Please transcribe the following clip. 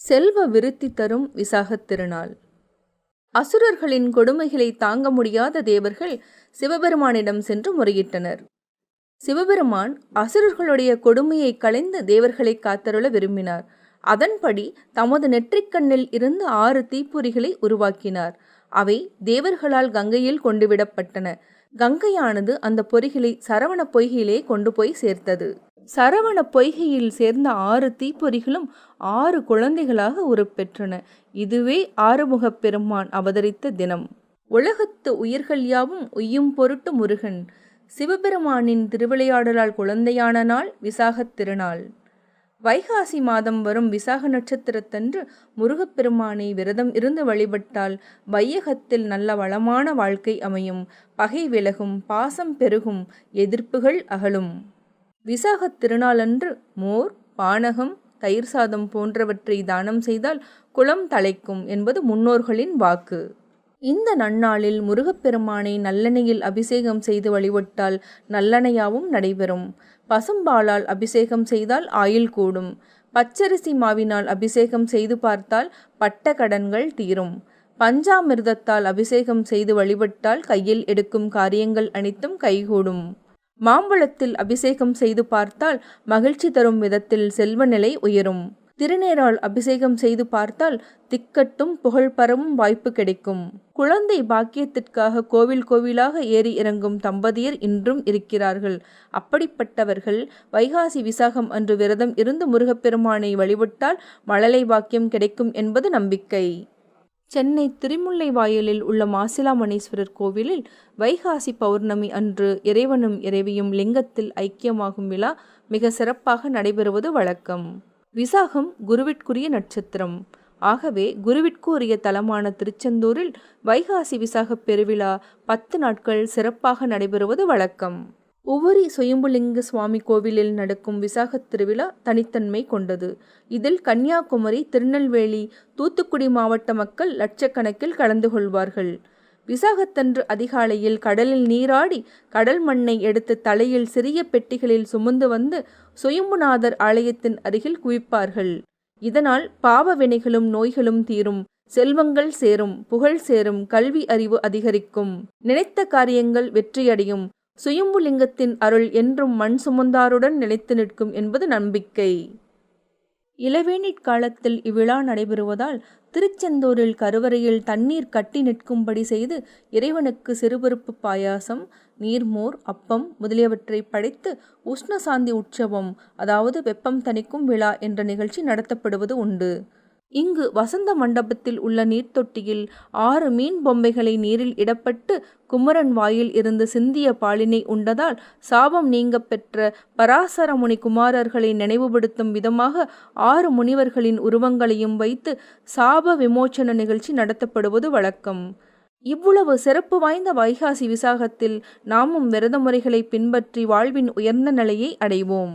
செல்வ விருத்தி தரும் விசாகத் திருநாள். அசுரர்களின் கொடுமைகளை தாங்க முடியாத தேவர்கள் சிவபெருமானிடம் சென்று முறையிட்டனர். சிவபெருமான் அசுரர்களுடைய கொடுமையை களைந்து தேவர்களை காத்தருள விரும்பினார். அதன்படி தமது நெற்றிக்கண்ணில் இருந்து 6 தீப்பொறிகளை உருவாக்கினார். அவை தேவர்களால் கங்கையில் கொண்டுவிடப்பட்டன. கங்கையானது அந்த பொறிகளை சரவண பொய்கையிலே கொண்டு போய் சேர்த்தது. சரவண பொய்கையில் சேர்ந்த 6 தீப்பொறிகளும் 6 குழந்தைகளாக உருப்பெற்றன. இதுவே ஆறுமுகப் பெருமான் அவதரித்த தினம். உலகத்து உயிர்கள் யாவும் உய்யும் பொருட்டு முருகன் சிவபெருமானின் திருவிளையாடலால் குழந்தையான நாள் விசாகத் திருநாள். வைகாசி மாதம் வரும் விசாக நட்சத்திரத்தன்று முருகப்பெருமானை விரதம் இருந்து வழிபட்டால் வையகத்தில் நல்ல வளமான வாழ்க்கை அமையும், பகை விலகும், பாசம் பெருகும், எதிர்ப்புகள் அகலும். விசாகத் திருநாளன்று மோர், பானகம், தயிர் சாதம் போன்றவற்றை தானம் செய்தால் குலம் தழைக்கும் என்பது முன்னோர்களின் வாக்கு. இந்த நன்னாளில் முருகப்பெருமானை நல்லெண்ணெயில் அபிஷேகம் செய்து வழிபட்டால் நல்லெண்ணெயாவும் நடைபெறும். பசும்பாலால் அபிஷேகம் செய்தால் ஆயுள் கூடும். பச்சரிசி மாவினால் அபிஷேகம் செய்து பார்த்தால் பட்ட கடன்கள் தீரும். பஞ்சாமிர்தத்தால் அபிஷேகம் செய்து வழிபட்டால் கையில் எடுக்கும் காரியங்கள் அனைத்தும் கைகூடும். மாம்பழத்தில் அபிஷேகம் செய்து பார்த்தால் மகிழ்ச்சி தரும் விதத்தில் செல்வ நிலை உயரும். திருநீரால் அபிஷேகம் செய்து பார்த்தால் திக்கட்டும் புகழ் பரவும் வாய்ப்பு கிடைக்கும். குழந்தை பாக்கியத்திற்காக கோவில் கோவிலாக ஏறி இறங்கும் தம்பதியர் இன்றும் இருக்கிறார்கள். அப்படிப்பட்டவர்கள் வைகாசி விசாகம் அன்று விரதம் இருந்து முருகப்பெருமானை வழிபட்டால் மழலை பாக்கியம் கிடைக்கும் என்பது நம்பிக்கை. சென்னை திருமுல்லைவாயலில் உள்ள மாசிலாமணீஸ்வரர் கோவிலில் வைகாசி பௌர்ணமி அன்று இறைவனும் இறைவியும் லிங்கத்தில் ஐக்கியமாகும் விழா மிக சிறப்பாக நடைபெறுவது வழக்கம். விசாகம் குருவிற்குரிய நட்சத்திரம். ஆகவே குருவிற்கு உரிய தலமான திருச்செந்தூரில் வைகாசி விசாக பெருவிழா 10 நாட்கள் சிறப்பாக நடைபெறுவது வழக்கம். உவரி சுயம்புலிங்க சுவாமி கோவிலில் நடக்கும் விசாகத் திருவிழா தனித்தன்மை கொண்டது. இதில் கன்னியாகுமரி, திருநெல்வேலி, தூத்துக்குடி மாவட்ட மக்கள் லட்சக்கணக்கில் கலந்து கொள்வார்கள். விசாகத்தன்று அதிகாலையில் கடலில் நீராடி கடல் மண்ணை எடுத்து தலையில் சிறிய பெட்டிகளில் சுமந்து வந்து சுயம்புநாதர் ஆலயத்தின் அருகில் குவிப்பார்கள். இதனால் பாவ வினைகளும் நோய்களும் தீரும், செல்வங்கள் சேரும், புகழ் சேரும், கல்வி அறிவு அதிகரிக்கும், நினைத்த காரியங்கள் வெற்றியடையும். சுயம்புலிங்கத்தின் அருள் என்றும் மண் சுமந்தாருடன் நிலைத்து நிற்கும் என்பது நம்பிக்கை. இளவேனிற் காலத்தில் இவ்விழா நடைபெறுவதால் திருச்செந்தூரில் கருவறையில் தண்ணீர் கட்டி நிற்கும்படி செய்து இறைவனுக்கு சிறுபருப்பு பாயாசம், நீர்மோர், அப்பம் முதலியவற்றை படைத்து உஷ்ணசாந்தி உற்சவம், அதாவது வெப்பம் தணிக்கும் விழா என்ற நிகழ்ச்சி நடத்தப்படுவது உண்டு. இங்கு வசந்த மண்டபத்தில் உள்ள நீர்த்தொட்டியில் 6 மீன் பொம்மைகளை நீரில் இடப்பட்டு குமரன் வாயில் இருந்து சிந்திய பாலினை உண்டதால் சாபம் நீங்க பெற்ற பராசரமுனி குமாரர்களை நினைவுபடுத்தும் விதமாக 6 முனிவர்களின் உருவங்களையும் வைத்து சாப விமோச்சன நிகழ்ச்சி நடத்தப்படுவது வழக்கம். இவ்வளவு சிறப்பு வாய்ந்த வைகாசி விசாகத்தில் நாமும் விரத முறைகளை பின்பற்றி வாழ்வின் உயர்ந்த நிலையை அடைவோம்.